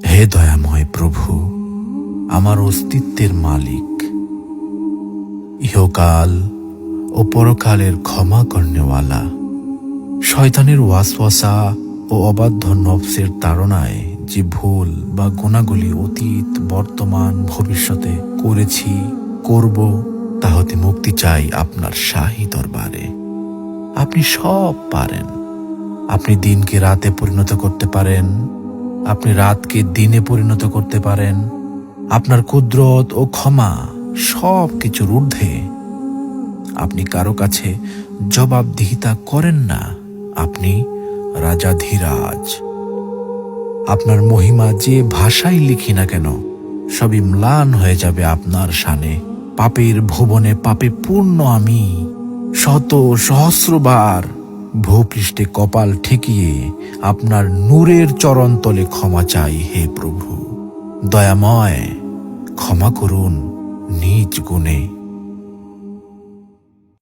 হে দয়াময় প্রভু, আমার অস্তিত্বের মালিক, ইহকাল ও পরকালের ক্ষমা করনেওয়ালা, শয়তানের ওয়াসওয়াসা ও অবাধ্য নফসের তাড়নায় যে ভুল বা গুনাহগুলি অতীত, বর্তমান, ভবিষ্যতে করেছি, করব, তা হতে মুক্তি চাই আপনার শাহী দরবারে। আপনি সব পারেন। আপনি দিনকে রাতে পরিণত করতে পারেন, আপনি রাতকে দিনে পরিণত করতে পারেন। আপনার কুদরত ও ক্ষমা সব কিছুর ঊর্ধ্বে। আপনি কারো কাছে জবাবদিহিতা করেন না। আপনি রাজাধিরাজ। আপনার মহিমা যে ভাষায় লিখি না কেন, সবই ম্লান হয়ে যাবে আপনার শানে। পাপের ভুবনে পাপে পূর্ণ আমি, শত সহস্রবার ভূপৃষ্ঠে কপাল ঠেকিয়ে আপনার নূরের চরণ তলে ক্ষমা চাই। হে প্রভু দয়াময়, ক্ষমা করুন নিজ গুণে।